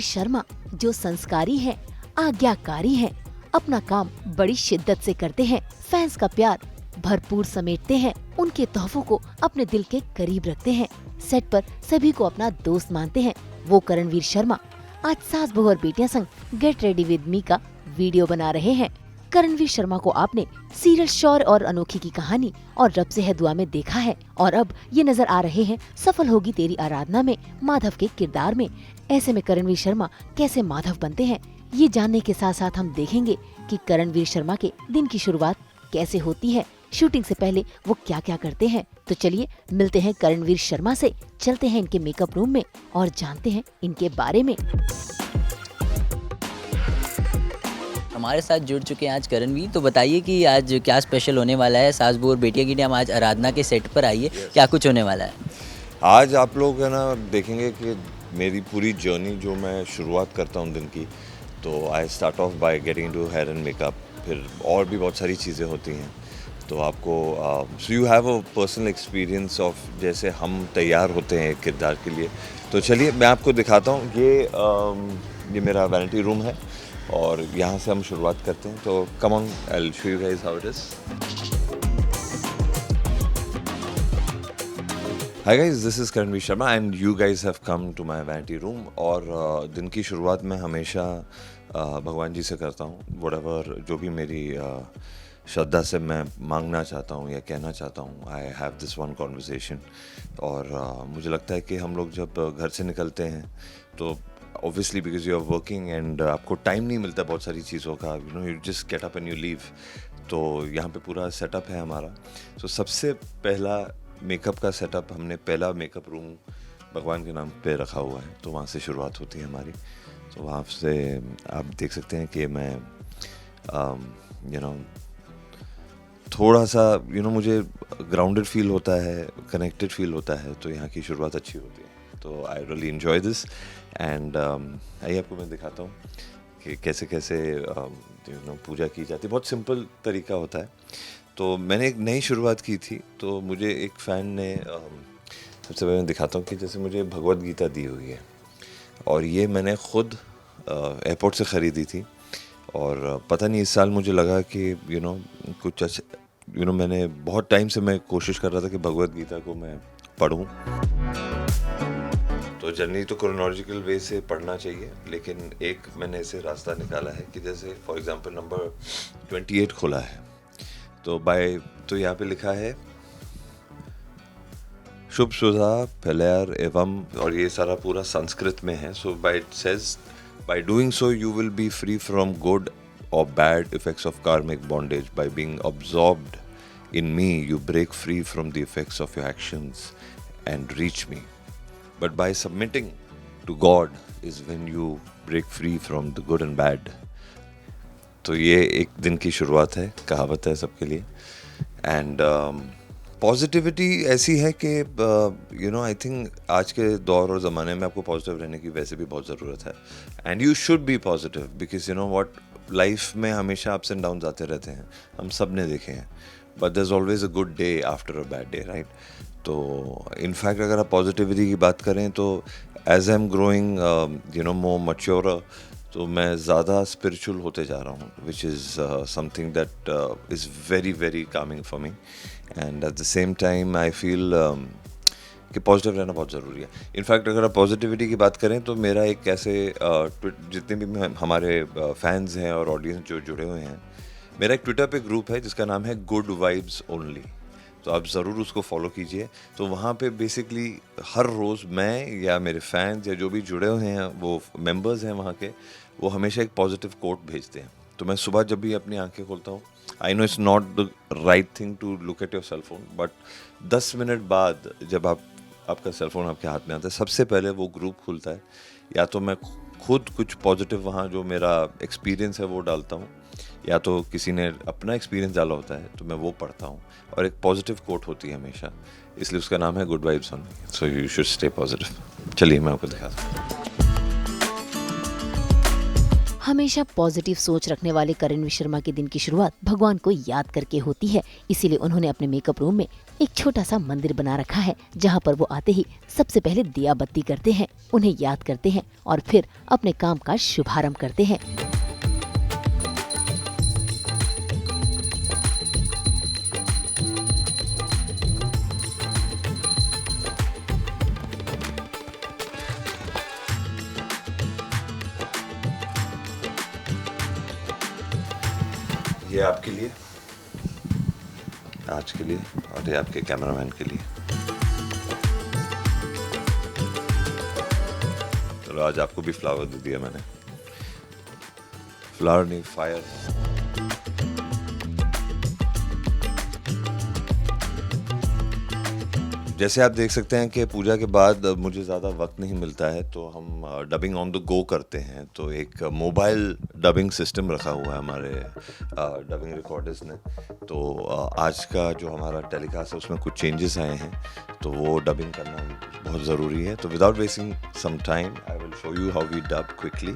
शर्मा जो संस्कारी हैं, आज्ञाकारी हैं, अपना काम बड़ी शिद्दत से करते हैं, फैंस का प्यार भरपूर समेटते हैं, उनके तोहफों को अपने दिल के करीब रखते हैं, सेट पर सभी को अपना दोस्त मानते हैं, वो करणवीर शर्मा आज सास बहू और बेटियां संग गेट रेडी विद मी का वीडियो बना रहे हैं। करणवीर शर्मा को आपने सीरियल शौर्य और अनोखी की कहानी और रब से है दुआ में देखा है और अब ये नजर आ रहे हैं सफल होगी तेरी आराधना में माधव के किरदार में। ऐसे में करणवीर शर्मा कैसे माधव बनते हैं, ये जानने के साथ साथ हम देखेंगे कि करणवीर शर्मा के दिन की शुरुआत कैसे होती है, शूटिंग से पहले वो क्या क्या करते हैं। तो चलिए मिलते हैं करणवीर शर्मा से, चलते हैं इनके मेकअप रूम में और जानते हैं इनके बारे में। हमारे साथ जुड़ चुके हैं आज करणवीर, तो बताइए कि आज क्या स्पेशल होने वाला है। सास बहू और बेटियां की हम आज आराधना के सेट पर आइए, क्या कुछ होने वाला है आज। आप लोग है ना देखेंगे कि मेरी पूरी जर्नी जो मैं शुरुआत करता हूँ दिन की, तो I start off by getting to hair and makeup, फिर और भी बहुत सारी चीज़ें होती हैं। तो आपको so you have a personal experience of जैसे हम तैयार होते हैं किरदार के लिए। तो चलिए मैं आपको दिखाता हूँ, ये मेरा वैनिटी रूम है और यहाँ से हम शुरुआत करते हैं। तो come on, I will show you guys how it is. Hi guys, this is Karanvir Sharma and you guys have come to my vanity room. और दिन की शुरुआत मैं हमेशा भगवान जी से करता हूँ, व्हाटएवर जो भी मेरी श्रद्धा से मैं मांगना चाहता हूँ या कहना चाहता हूँ। I have this one conversation. और मुझे लगता है कि हम लोग जब घर से निकलते हैं तो obviously because you are working and आपको टाइम नहीं मिलता बहुत सारी चीज़ों का, you know, you just get up and you leave. तो यहाँ पे पूरा सेटअप है हमारा। तो सबसे पहला मेकअप का सेटअप, हमने पहला मेकअप रूम भगवान के नाम पे रखा हुआ है, तो वहाँ से शुरुआत होती है हमारी। तो वहाँ से आप देख सकते हैं कि मैं यू नो थोड़ा सा मुझे ग्राउंडेड फील होता है, कनेक्टेड फील होता है, तो यहाँ की शुरुआत अच्छी होती है। तो I really enjoy this and आइए आपको मैं दिखाता हूँ कि कैसे कैसे पूजा की जाती है। बहुत सिंपल तरीका होता है। तो मैंने एक नई शुरुआत की थी, तो मुझे एक फ़ैन ने सबसे पहले मैं दिखाता हूँ कि जैसे मुझे भगवद गीता दी हुई है और ये मैंने ख़ुद एयरपोर्ट से ख़रीदी थी। और पता नहीं इस साल मुझे लगा कि कुछ अच्छा मैंने बहुत टाइम से मैं कोशिश कर रहा था कि भगवद गीता को मैं पढूं। तो जनरली तो क्रोनोलॉजिकल वे से पढ़ना चाहिए, लेकिन एक मैंने ऐसे रास्ता निकाला है कि जैसे फॉर एग्जांपल नंबर 28 खोला है, तो यहाँ पे लिखा है शुभ सुधा फैलैर एवं, और ये सारा पूरा संस्कृत में है। So by it says by doing so you will be free from good or bad effects of karmic bondage. By being absorbed in me you break free from the effects of your actions and reach me. But by submitting to God is when you break free from the good and bad. तो ये एक दिन की शुरुआत है, कहावत है सबके लिए। एंड पॉजिटिविटी ऐसी है कि आई थिंक आज के दौर और ज़माने में आपको पॉजिटिव रहने की वैसे भी बहुत ज़रूरत है। And you should be positive because you know what, life में हमेशा अप्स एंड डाउन्स आते रहते हैं, हम सब ने देखे हैं। But there is always a good day after a bad day, right. तो इनफैक्ट अगर आप पॉजिटिविटी की बात करें तो as I am growing more mature, तो मैं ज़्यादा स्पिरिचुअल होते जा रहा हूँ, which is something that is very very calming for me. And at the same time I feel कि पॉजिटिव रहना बहुत ज़रूरी है। इनफैक्ट अगर आप पॉजिटिविटी की बात करें तो मेरा एक ऐसे जितने भी हमारे फैंस हैं और ऑडियंस जो जुड़े हुए हैं, मेरा एक ट्विटर पे ग्रुप है जिसका नाम है गुड वाइब्स ओनली। तो आप ज़रूर उसको फॉलो कीजिए। तो वहाँ पे बेसिकली हर रोज़ मैं या मेरे फैंस या जो भी जुड़े हुए हैं वो मेंबर्स हैं वहाँ के, वो हमेशा एक पॉजिटिव कोट भेजते हैं। तो मैं सुबह जब भी अपनी आंखें खोलता हूँ, I know it's not the right thing to look at your cell phone, but 10 minute बाद जब आपका सेल फोन आपके हाथ में आता है, सबसे पहले वो ग्रुप खुलता है। या तो मैं खुद कुछ पॉजिटिव वहाँ जो मेरा एक्सपीरियंस है वो डालता हूँ, या तो किसी ने अपना एक्सपीरियंस डाला होता है तो मैं वो पढ़ता हूँ। और एक पॉजिटिव कोट होती है हमेशा, इसलिए उसका नाम है good vibes only. So you should stay positive. चलिए मैं आपको दिखाता हूँ। हमेशा पॉजिटिव सोच रखने वाले करणवीर शर्मा के दिन की शुरुआत भगवान को याद करके होती है। इसीलिए उन्होंने अपने मेकअप रूम में एक छोटा सा मंदिर बना रखा है, जहां पर वो आते ही सबसे पहले दिया बत्ती करते हैं, उन्हें याद करते हैं और फिर अपने काम का शुभारंभ करते हैं। ये आपके लिए, आज के लिए, और ये आपके कैमरामैन के लिए। चलो आज आपको भी फ्लावर दे दिया मैंने। फ्लावर नहीं, फायर। जैसे आप देख सकते हैं कि पूजा के बाद मुझे ज़्यादा वक्त नहीं मिलता है, तो हम डबिंग ऑन द गो करते हैं। तो एक मोबाइल डबिंग सिस्टम रखा हुआ है हमारे डबिंग रिकॉर्डर्स ने। तो आज का जो हमारा टेलीकास्ट है उसमें कुछ चेंजेस आए हैं, तो वो डबिंग करना बहुत ज़रूरी है। तो without wasting some time I will show you how we dub quickly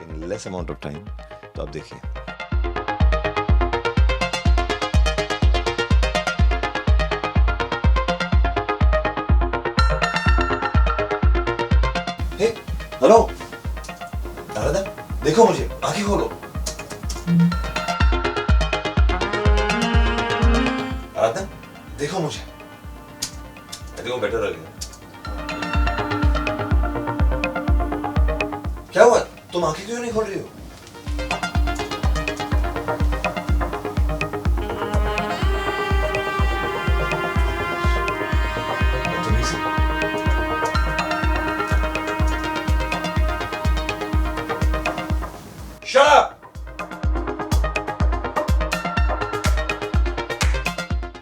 in less amount of time. तो आप देखिए। हेलो आराधना, देखो मुझे, आंखें खोलो। आराधना, देखो मुझे, देखो बेटर लगेगा। क्या हुआ, तुम आंखें क्यों नहीं खोल रही हो? Shut up!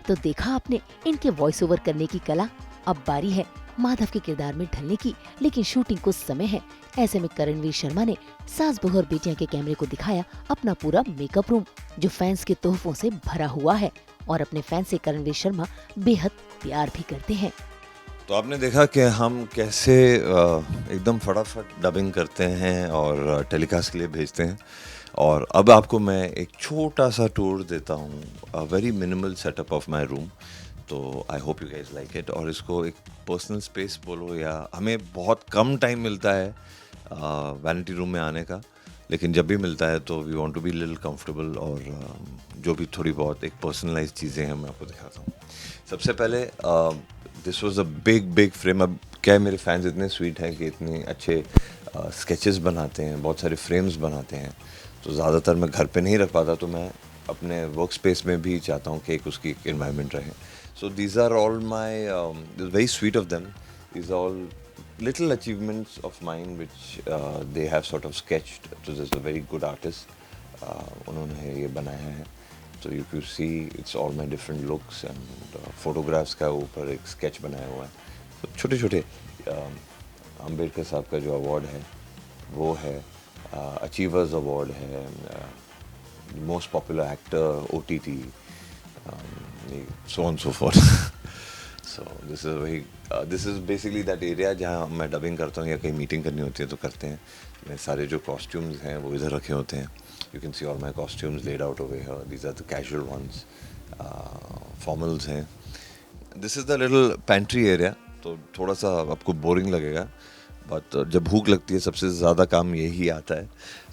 तो देखा आपने इनके वॉइस ओवर करने की कला। अब बारी है माधव के किरदार में ढलने की, लेकिन शूटिंग को समय है। ऐसे में करणवीर शर्मा ने सास बहू और बेटियां के कैमरे को दिखाया अपना पूरा मेकअप रूम, जो फैंस के तोहफों से भरा हुआ है। और अपने फैंस से करणवीर शर्मा बेहद प्यार भी करते हैं। तो आपने देखा कि हम कैसे एकदम फटाफट डबिंग करते हैं और टेलीकास्ट के लिए भेजते हैं। और अब आपको मैं एक छोटा सा टूर देता हूँ, a very minimal setup of my room. तो I hope you guys like it. और इसको एक पर्सनल स्पेस बोलो, या हमें बहुत कम टाइम मिलता है वैनिटी रूम में आने का, लेकिन जब भी मिलता है तो we want to be little comfortable. और जो भी थोड़ी बहुत एक पर्सनलाइज चीज़ें हैं मैं आपको दिखाता हूँ। सबसे पहले this was a big frame. अब क्या है, मेरे फैंस इतने स्वीट हैं कि इतने अच्छे स्केचेस बनाते हैं, बहुत सारे फ्रेम्स बनाते हैं। तो ज़्यादातर मैं घर पे नहीं रख पाता, तो मैं अपने वर्क स्पेस में भी चाहता हूँ कि एक उसकी इन्वायरमेंट रहे। So these are all my very sweet of them, these all little achievements of mine which they have sort of sketched. So there's a very good artist, उन्होंने ये बनाया है। तो you can see it's all my different looks and photographs का ऊपर एक sketch बनाया हुआ है। तो छोटे छोटे अम्बेडकर साहब का जो अवार्ड है वो है, अचीवर्स अवार्ड है, most popular actor OTT, so on so forth. So this is basically that area जहाँ मैं डबिंग करता हूँ या कहीं मीटिंग करनी होती है तो करते हैं। मेरे सारे जो कॉस्ट्यूम्स हैं वो इधर रखे होते हैं। You can see all my costumes laid out over here. These are the casual ones, formals हैं। This is the little pantry area. तो थोड़ा सा आपको बोरिंग लगेगा, बट जब भूख लगती है सबसे ज़्यादा काम यही आता है।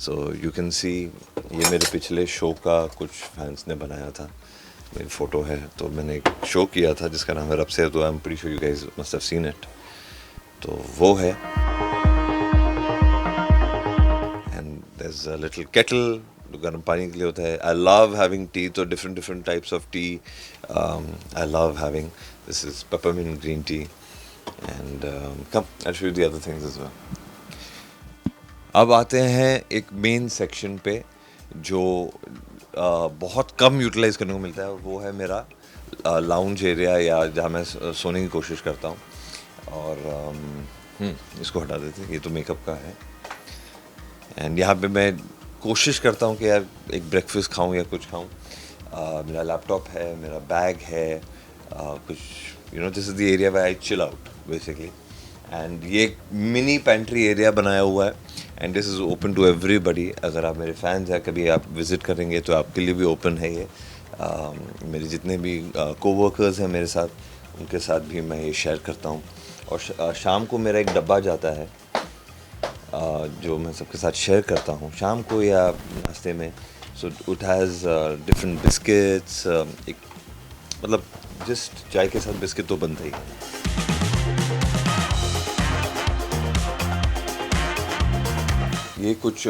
So you can see ये मेरे पिछले शो का कुछ फैंस ने बनाया था, मेरी फ़ोटो है। तो मैंने एक शो किया था जिसका नाम है रब से, तो I am pretty sure you guys must have seen it. तो वो है। And there is a little kettle, गर्म पानी के लिए होता है। आई लव हैविंग टी, तो different types of tea I love having. This is peppermint green tea and come I show you the other things as well. अब आते हैं एक मेन सेक्शन पे जो बहुत कम यूटिलाइज करने को मिलता है, और वो है मेरा लाउंज एरिया, या जहाँ मैं सोने की कोशिश करता हूँ। और इसको हटा देते हैं, ये तो मेकअप का है। एंड यहाँ पे मैं कोशिश करता हूँ कि यार एक ब्रेकफास्ट खाऊँ या कुछ खाऊँ। मेरा लैपटॉप है, मेरा बैग है, कुछ this is the area where I chill out basically. And ये एक मिनी पेंट्री एरिया बनाया हुआ है। And this is open to everybody. अगर आप मेरे फैंस हैं, कभी आप विज़िट करेंगे तो आपके लिए भी ओपन है ये. मेरे जितने भी कोवर्कर्स हैं मेरे साथ, उनके साथ भी मैं ये शेयर करता हूँ. और शाम को मेरा एक डब्बा जाता है जो मैं सबके साथ शेयर करता हूँ शाम को या नाश्ते में. So it has different biscuits. एक मतलब जस्ट चाय के साथ बिस्किट तो बनता ही है. ये कुछ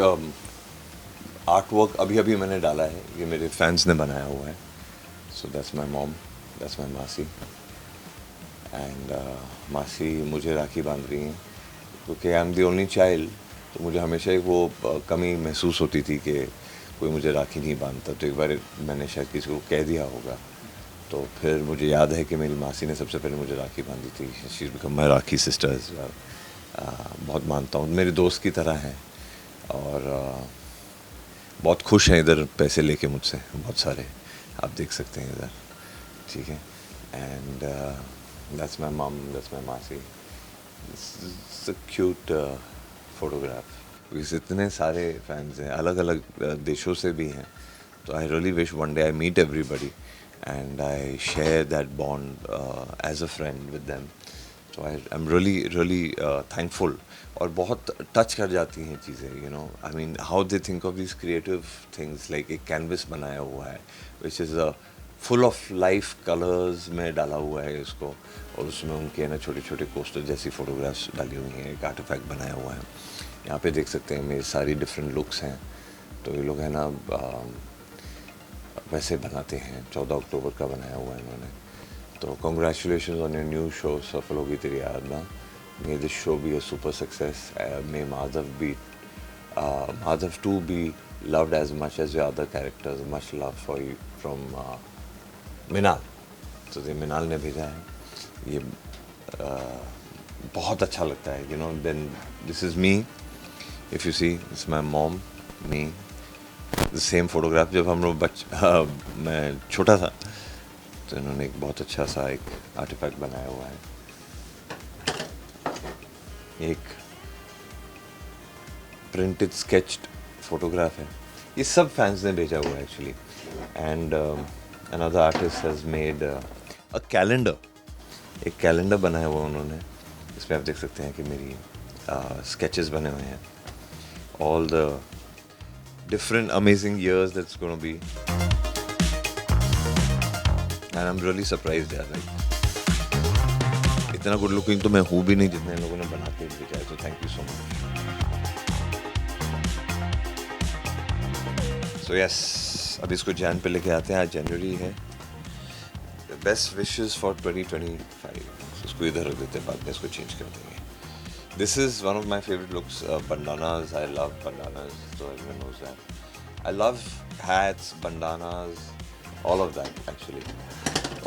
आर्ट वर्क अभी अभी मैंने डाला है. ये मेरे फैंस ने बनाया हुआ है. So that's my mom, that's my मासी. एंड मासी मुझे राखी बांध रही हैं क्योंकि I am the only child. तो मुझे हमेशा एक वो कमी महसूस होती थी कि कोई मुझे राखी नहीं बांधता. तो एक बार मैंने शायद किसी को कह दिया होगा, तो फिर मुझे याद है कि मेरी मासी ने सबसे पहले मुझे राखी बांधी थी. She is become my rakhi sisters. बहुत मानता हूँ, मेरे दोस्त की तरह हैं. और बहुत खुश हैं इधर पैसे लेके मुझसे, बहुत सारे आप देख सकते हैं इधर. ठीक है. एंड दैट्स माई मम, दैट्स माई मासी. It's a cute photograph. इतने सारे फैंस हैं, अलग अलग देशों से भी हैं. तो I really wish one day I meet everybody and I share that bond as a friend with them. तो आई एम रियली थैंकफुल. और बहुत टच कर जाती हैं चीज़ें, you know. I mean how they think of this creative things. Like एक canvas बनाया हुआ है which is full of life colours में डाला हुआ है इसको. और उसमें उनके ना छोटे छोटे कोस्टर जैसी फ़ोटोग्राफ्स डाली हुई हैं. एक आर्टिफैक्ट बनाया हुआ है. यहाँ पे देख सकते हैं मेरी सारी डिफरेंट लुक्स हैं. तो ये लोग हैं ना वैसे बनाते हैं. 14 अक्टूबर का बनाया हुआ है इन्होंने. तो congratulations on your new show, सफल होगी तेरी आराधना. May this show be a super success. May Madhav too be loved as much as your other characters. Much love for you from Minal. तो ये मिनाल ने भेजा है. ये बहुत अच्छा लगता है, you know. Then this is me. If you see, it's my mom, me. The same photograph. जब हम लोग मैं छोटा था तो इन्होंने एक बहुत अच्छा सा एक आर्टिफैक्ट बनाया हुआ है. एक प्रिंटेड स्केच्ड फोटोग्राफ है. ये सब फैंस ने भेजा हुआ है actually. And another artist has made a calendar. एक कैलेंडर बनाया हुआ उन्होंने. इसमें आप देख सकते हैं कि मेरी स्केचेस बने हुए हैं. All the different amazing years that's gonna be. And I'm really surprised यार. इतना गुड लुकिंग तो मैं हूँ भी नहीं जितने लोगों ने बना के भेजा है. तो thank you so much. So yes, अब इसको जैन पे लेके आते हैं. आज जनवरी है. Best wishes for 2025. इसको इधर रख देते हैं, बाद में इसको चेंज कर देंगे. This is one of my favourite looks. Bandanas. I love bandanas. So everyone knows that. I love hats, bandanas, all of that actually.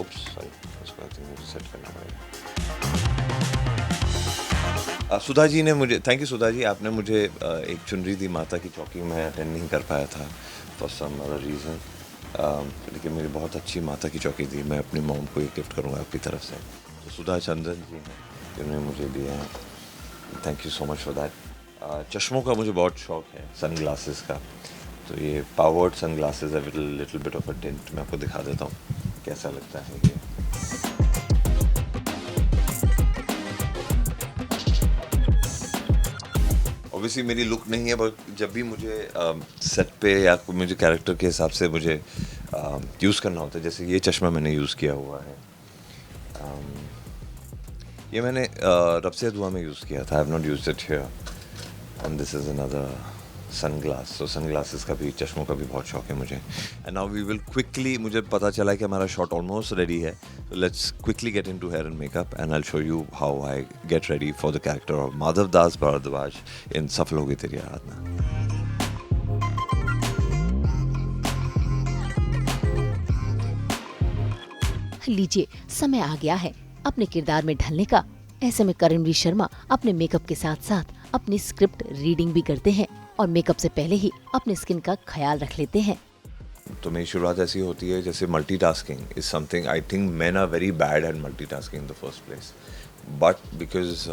Oops, sorry. उसको I think मुझे सेट करना पड़ेगा. सुधा जी ने मुझे, थैंक यू सुधा जी, आपने मुझे एक चुनरी दी माता की चौकी. मैं अटेंड नहीं कर पाया था फॉर सम अदर रीज़न. लेकिन मेरी बहुत अच्छी माता की चौकी थी. मैं अपनी मॉम को ये गिफ्ट करूँगा आपकी तरफ से. तो सुधा चंदन जी हैं जिन्होंने मुझे दिया है. Thank you so much for that. चश्मों का मुझे बहुत शौक है, सन ग्लासेस का. तो ये पावर्ड सन ग्लासेस है, little bit of a tint. मैं आपको दिखा देता हूँ कैसा लगता है ये. ऑब्वियसली मेरी लुक नहीं है, बट जब भी मुझे सेट पे या मुझे कैरेक्टर के हिसाब से मुझे यूज़ करना होता है. जैसे ये चश्मा मैंने यूज़ किया हुआ है. ये मैंने रब से दुआ में यूज़ किया था. I have not used it here. And this is another sunglass. तो सनग्लासेस का भी, चश्मों का भी बहुत शौक है मुझे. And now we will quickly, मुझे पता चला है कि हमारा शॉट ऑलमोस्ट रेडी है. तो let's quickly get into hair and makeup and I will show you how I get ready for the character of Madhav Das Bhardwaj in Safal Hogi तेरी आराधना. लीजिए, समय आ गया है अपने किरदार में ढलने का. ऐसे में करणवीर शर्मा अपने मेकअप के साथ साथ अपनी स्क्रिप्ट रीडिंग भी करते हैं और मेकअप से पहले ही अपने स्किन का ख्याल रख लेते हैं. तो मेरी शुरुआत ऐसी होती है जैसे multitasking is something I think men are very bad at multitasking in the first place. but because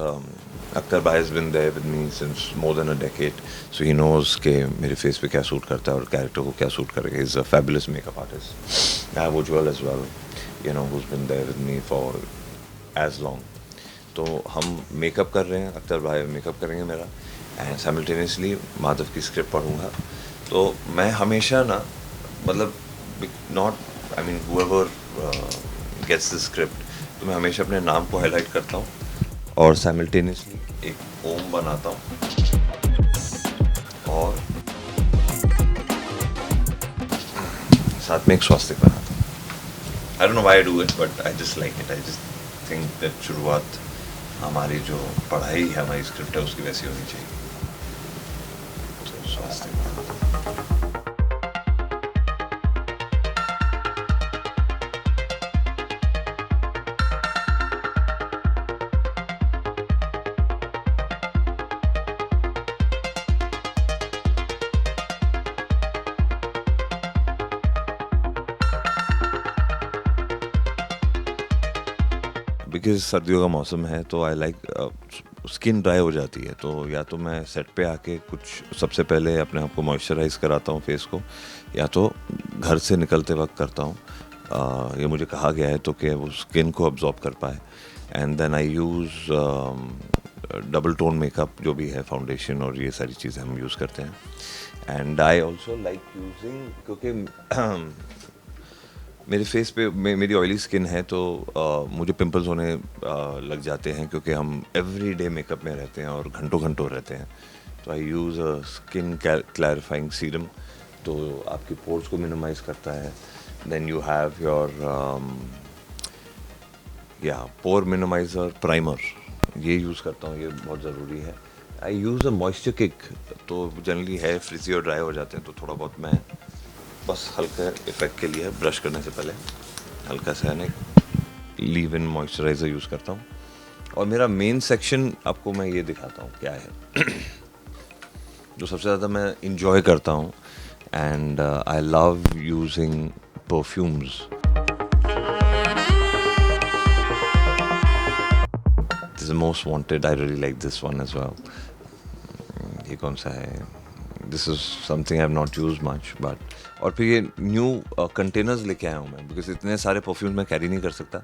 Akhtar Bhai has been there with me since more than a decade, so he knows कि मेरे face पे क्या suit करता है और character को क्या suit करेगा. He's a fabulous makeup artist. I have Ujjwal as well, you know, who's been there with me for as long. तो हम मेकअप कर रहे हैं, अख्तर भाई मेकअप करेंगे मेरा, एंड साइमल्टेनियसली माधव की स्क्रिप्ट पढ़ूंगा. तो मैं हमेशा ना, मतलब not, I mean whoever gets the script, तो मैं हमेशा अपने नाम को हाईलाइट करता हूँ और साइमल्टेनियसली एक ओम बनाता हूँ और साथ में एक स्वास्तिक बनाता हूँ. I don't know why I do it, but I just like it. I just think that शुरुआत हमारी जो पढ़ाई है, हमारी स्क्रिप्ट है, उसकी वैसी होनी चाहिए. तो स्वास्थ्य बिकॉज सर्दियों का मौसम है, तो आई लाइक स्किन ड्राई हो जाती है, तो या तो मैं सेट पे आके कुछ सबसे पहले अपने आप को मॉइस्चराइज कराता हूँ फेस को, या तो घर से निकलते वक्त करता हूँ. ये मुझे कहा गया है तो कि वो स्किन को अब्जॉर्ब कर पाए. And then I use double tone makeup, जो भी है फाउंडेशन और ये सारी चीज़ें हम यूज़ करते हैं. And I also like using, क्योंकि मेरे फेस पे मेरी ऑयली स्किन है, तो मुझे पिंपल्स होने लग जाते हैं, क्योंकि हम एवरी डे मेकअप में रहते हैं और घंटों घंटों रहते हैं. तो I use a skin clarifying serum, तो आपकी पोर्स को मिनिमाइज करता है. Then you have your pore minimiser primer, ये यूज़ करता हूँ, ये बहुत ज़रूरी है. I use a moisture kick, तो जनरली हेयर फ्रिजी और ड्राई हो जाते हैं, तो थोड़ा बहुत मैं बस हल्का इफेक्ट के लिए ब्रश करने से पहले हल्का सा लीव इन मॉइस्चराइज़र यूज़ करता हूँ. और मेरा मेन सेक्शन आपको मैं ये दिखाता हूँ क्या है जो सबसे ज़्यादा मैं इंजॉय करता हूँ. And I love using perfumes. This is most wanted, I really like this one as well. ये कौन सा है? This is something I have not use much, but और फिर ये न्यू कंटेनर्स लेके आया हूँ मैं, बिकॉज इतने सारे परफ्यूम्स मैं कैरी नहीं कर सकता.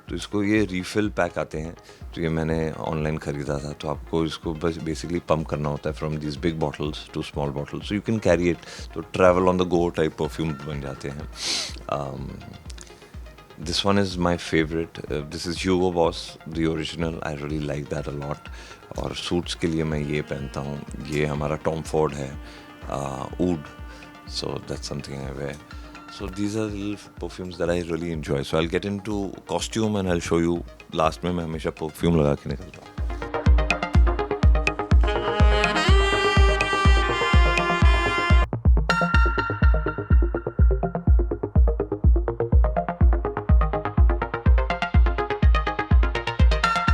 तो इसको ये रीफिल पैक आते हैं, तो ये मैंने ऑनलाइन ख़रीदा था. तो आपको इसको बस बेसिकली पम्प करना होता है from this big bottles to small bottles, so you can carry it. तो travel on the go type perfume बन जाते हैं. This one is my favourite. This is Hugo Boss the original. I really like that a lot. और suits के लिए मैं ये पहनता हूँ. ये हमारा टॉम फोर्ड है, ऊड. So that's something I wear. So these are little perfumes that I really enjoy. So I'll get into costume and I'll show you. Last में मैं हमेशा perfume लगा के निकलता हूँ.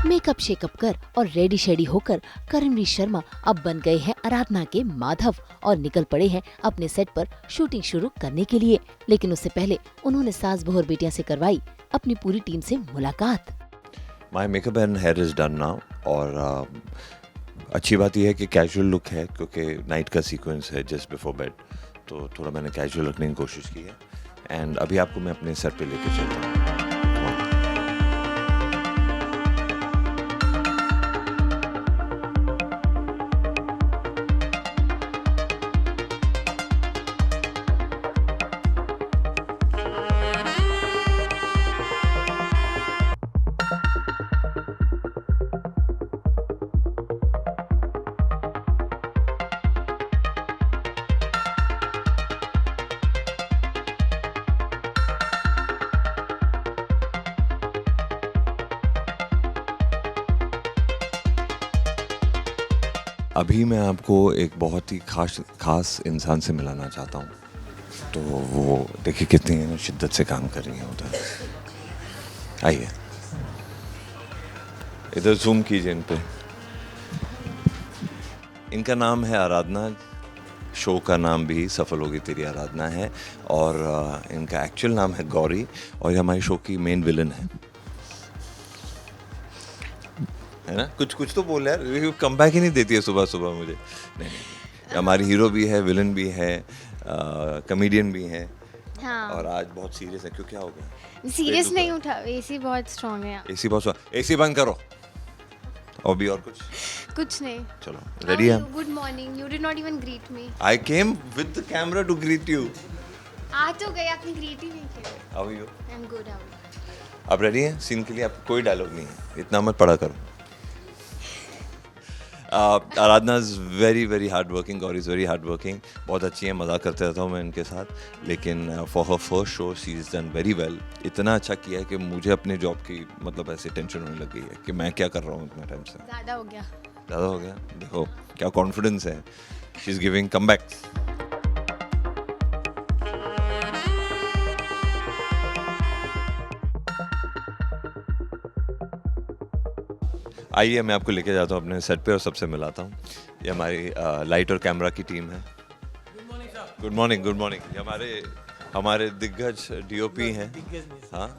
मेकअप शेकअप कर और रेडी शेडी होकर करणवीर शर्मा अब बन गए हैं आराधना के माधव और निकल पड़े हैं अपने सेट पर शूटिंग शुरू करने के लिए. लेकिन उससे पहले उन्होंने सास बहू और बेटियां से करवाई अपनी पूरी टीम से मुलाकात. My makeup and hair is done now. और अच्छी बात यह है कि कैजुअल लुक है, क्योंकि नाइट का सीक्वेंस है जस्ट बिफोर बेड, तो थोड़ा मैंने कैजुअल रखने की कोशिश की है. एंड अभी आपको मैं अपने सेट पे लेके चलता हूँ. अभी मैं आपको एक बहुत ही खास इंसान से मिलाना चाहता हूँ. तो वो देखिए कितनी शिद्दत से काम कर रही हैं उधर. आइए इधर जूम कीजिए इन पे. इनका नाम है आराधना. शो का नाम भी सफल होगी तेरी आराधना है. और इनका एक्चुअल नाम है गौरी, और ये हमारे शो की मेन विलन है. है ना, कुछ तो बोल यार, कम बैक ही नहीं देती है सुबह सुबह मुझे। नहीं, हमारी हीरो भी है, विलन भी है, कॉमेडियन भी है। हाँ। और आज बहुत सीरियस है, क्यों, क्या हो गया? सीरियस नहीं उठा, एसी बहुत स्ट्रांग है। एसी बहुत, एसी बंद करो। और भी और कुछ नहीं। चलो, रेडी है? Good morning, you did not even greet me. I came with the camera to greet you. आ तो गए, आपने ग्रीट ही नहीं किया। How are you? I am good, how are you? आप रेडी हैं सीन के लिए? आपको कोई डायलॉग नहीं है, इतना मत पढ़ा करो। Aradhana is very very hard working और इज़ वेरी हार्ड वर्किंग। बहुत अच्छी है, मज़ाक करते रहता हूँ मैं इनके साथ, लेकिन for her first show she is done very well. इतना अच्छा किया है कि मुझे अपने जॉब की मतलब ऐसे टेंशन होने लग गई है कि मैं क्या कर रहा हूँ इतना टाइम से। ज़्यादा हो गया। ज़्यादा हो गया, देखो क्या कॉन्फिडेंस है। She is giving comebacks. आइए मैं आपको लेके जाता हूँ अपने सेट पे और सबसे मिलाता हूँ। ये हमारी लाइट और कैमरा की टीम है। Good morning, good morning. ये हमारे दिग्गज डीओपी हैं। हाँ,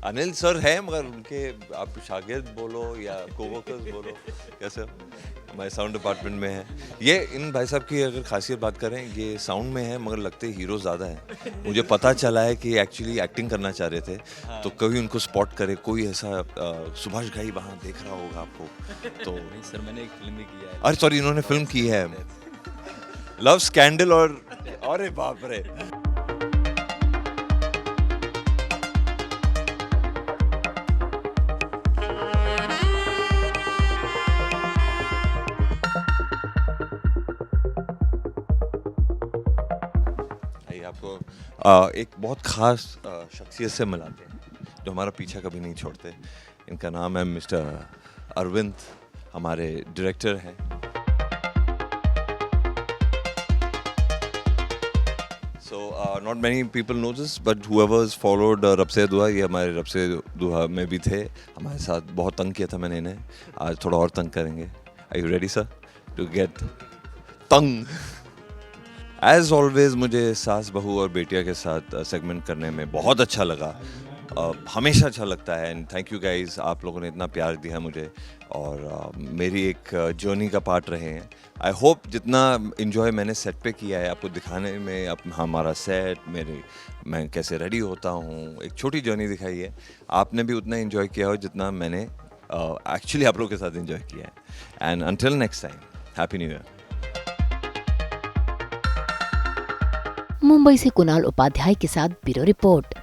अनिल सर हैं, मगर उनके आप शागिर्द बोलो या कोवर्कर्स बोलो, कैसे? हमारे साउंड डिपार्टमेंट में है ये। इन भाई साहब की अगर खासियत बात करें, ये साउंड में है मगर लगते हीरो ज़्यादा है। मुझे पता चला है कि एक्चुअली एक्टिंग करना चाह रहे थे, तो कभी उनको स्पॉट करे कोई ऐसा सुभाष घाई वहाँ देख रहा होगा आपको तो। नहीं सर, मैंने एक फिल्म भी किया है। अरे सॉरी, इन्होंने फिल्म की है लव स्कैंडल और अरे बाप रे। आपको एक बहुत ख़ास शख्सियत से मिलाते हैं जो हमारा पीछा कभी नहीं छोड़ते। इनका नाम है मिस्टर अरविंद, हमारे डायरेक्टर हैं। So not many people know this, but whoever's followed रब से दुआ, ये हमारे रब से दुआ में भी थे हमारे साथ। बहुत तंग किया था मैंने इन्हें, आज थोड़ा और तंग करेंगे। Are you ready sir to get तंग? एज ऑलवेज मुझे सास बहू और बेटिया के साथ सेगमेंट करने में बहुत अच्छा लगा, हमेशा अच्छा लगता है। एंड थैंक यू गाइज, आप लोगों ने इतना प्यार दिया मुझे और मेरी एक जर्नी का पार्ट रहे हैं। आई होप जितना इन्जॉय मैंने सेट पे किया है आपको दिखाने में, हमारा सेट, मैं कैसे रेडी होता हूँ, एक छोटी जर्नी दिखाई है, आपने भी उतना इन्जॉय किया हो जितना मैंने एक्चुअली आप लोगों के साथ इन्जॉय किया है। And until next time, happy new year. Mumbai से कुणाल उपाध्याय के साथ ब्यूरो रिपोर्ट।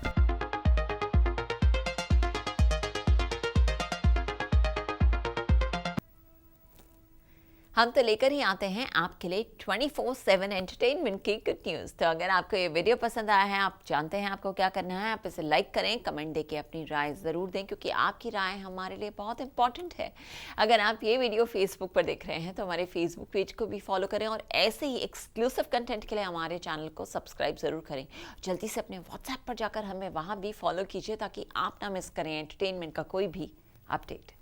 हम तो लेकर ही आते हैं आपके लिए 24/7 एंटरटेनमेंट की गुड न्यूज़। तो अगर आपको ये वीडियो पसंद आया है, आप जानते हैं आपको क्या करना है, आप इसे लाइक करें, कमेंट देके अपनी राय ज़रूर दें, क्योंकि आपकी राय हमारे लिए बहुत इंपॉर्टेंट है। अगर आप ये वीडियो फेसबुक पर देख रहे हैं तो हमारे फेसबुक पेज को भी फॉलो करें और ऐसे ही एक्सक्लूसिव कंटेंट के लिए हमारे चैनल को सब्सक्राइब ज़रूर करें। जल्दी से अपने व्हाट्सएप पर जाकर हमें वहाँ भी फॉलो कीजिए ताकि आप ना मिस करें एंटरटेनमेंट का कोई भी अपडेट।